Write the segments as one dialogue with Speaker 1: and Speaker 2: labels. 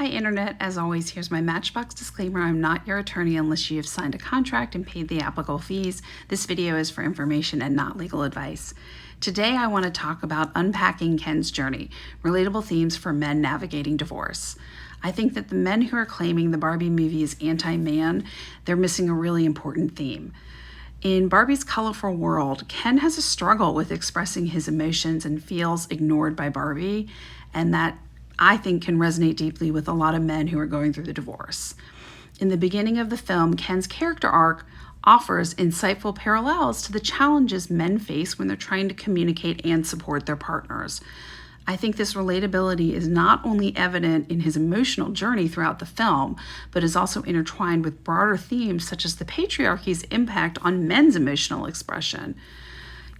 Speaker 1: Hi Internet, as always, here's my Matchbox disclaimer. I'm not your attorney unless you have signed a contract and paid the applicable fees. This video is for information and not legal advice. Today I want to talk about unpacking Ken's journey, relatable themes for men navigating divorce. I think that the men who are claiming the Barbie movie is anti-man, they're missing a really important theme. In Barbie's colorful world, Ken has a struggle with expressing his emotions and feels ignored by Barbie, and that I think can resonate deeply with a lot of men who are going through the divorce. In the beginning of the film, Ken's character arc offers insightful parallels to the challenges men face when they're trying to communicate and support their partners. I think this relatability is not only evident in his emotional journey throughout the film, but is also intertwined with broader themes such as the patriarchy's impact on men's emotional expression.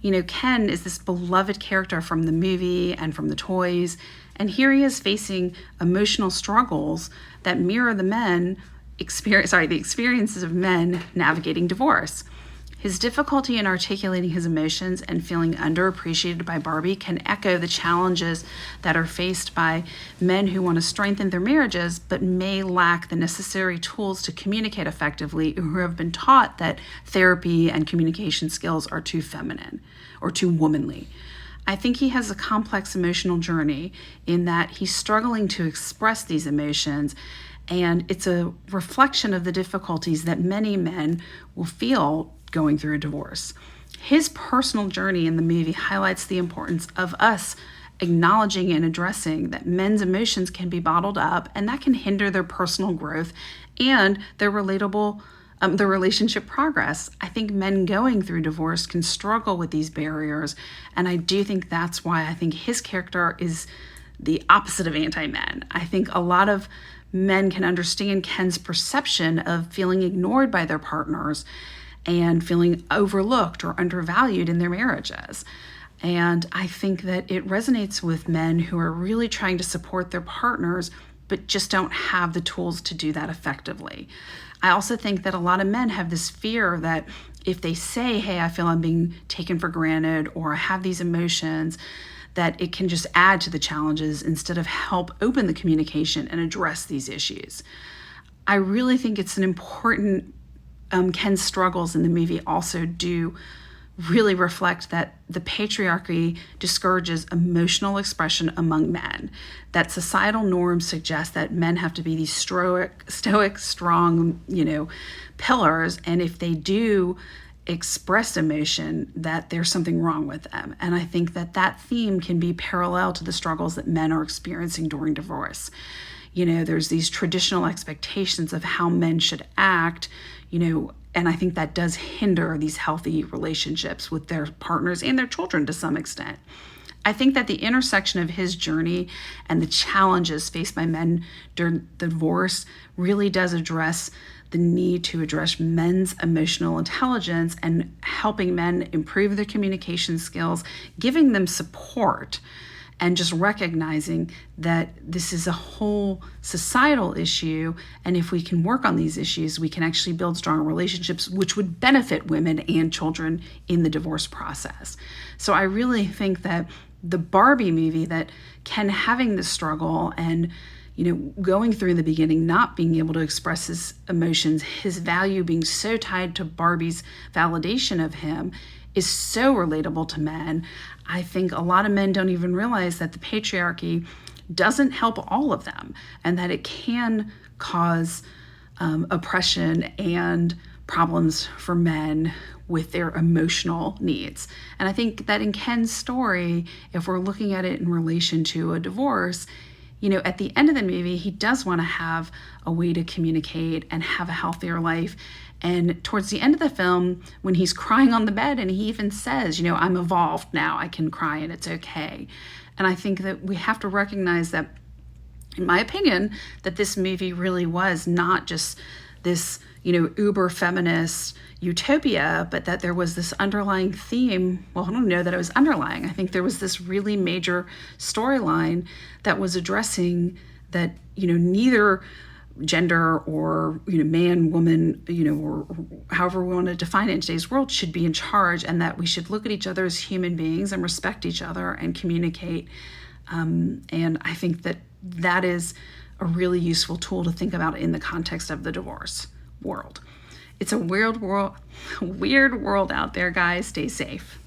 Speaker 1: You know, Ken is this beloved character from the movie and from the toys, and here he is facing emotional struggles that mirror the experiences of men navigating divorce. His difficulty in articulating his emotions and feeling underappreciated by Barbie can echo the challenges that are faced by men who want to strengthen their marriages but may lack the necessary tools to communicate effectively, who have been taught that therapy and communication skills are too feminine or too womanly. I think he has a complex emotional journey in that he's struggling to express these emotions, and it's a reflection of the difficulties that many men will feel going through a divorce. His personal journey in the movie highlights the importance of us acknowledging and addressing that men's emotions can be bottled up, and that can hinder their personal growth and their relationship progress. I think men going through divorce can struggle with these barriers, and I do think that's why I think his character is the opposite of anti-men. I think a lot of men can understand Ken's perception of feeling ignored by their partners and feeling overlooked or undervalued in their marriages. And I think that it resonates with men who are really trying to support their partners but just don't have the tools to do that effectively. I also think that a lot of men have this fear that if they say, hey, I feel I'm being taken for granted, or I have these emotions, that it can just add to the challenges instead of help open the communication and address these issues. I really think it's an important Ken's struggles in the movie also do really reflect that the patriarchy discourages emotional expression among men, that societal norms suggest that men have to be these stoic, strong, pillars, and if they do express emotion, that there's something wrong with them. And I think that that theme can be parallel to the struggles that men are experiencing during divorce. There's these traditional expectations of how men should act, and I think that does hinder these healthy relationships with their partners and their children to some extent. I think that the intersection of his journey and the challenges faced by men during the divorce really does address the need to address men's emotional intelligence and helping men improve their communication skills, giving them support, and just recognizing that this is a whole societal issue, and if we can work on these issues, we can actually build stronger relationships, which would benefit women and children in the divorce process. So I really think that the Barbie movie, that Ken having this struggle and going through in the beginning, not being able to express his emotions, his value being so tied to Barbie's validation of him, is so relatable to men. I think a lot of men don't even realize that the patriarchy doesn't help all of them, and that it can cause oppression and problems for men with their emotional needs. And I think that in Ken's story, if we're looking at it in relation to a divorce, at the end of the movie, he does want to have a way to communicate and have a healthier life. And towards the end of the film, when he's crying on the bed, and he even says, I'm evolved now, I can cry and it's okay. And I think that we have to recognize that, in my opinion, that this movie really was not just this, uber feminist utopia, but that there was this underlying theme. Well, I don't know that it was underlying. I think there was this really major storyline that was addressing that, neither gender or man, woman, or however we want to define it in today's world, should be in charge, and that we should look at each other as human beings and respect each other and communicate. And I think that that is a really useful tool to think about in the context of the divorce world. It's a weird world out there, guys. Stay safe.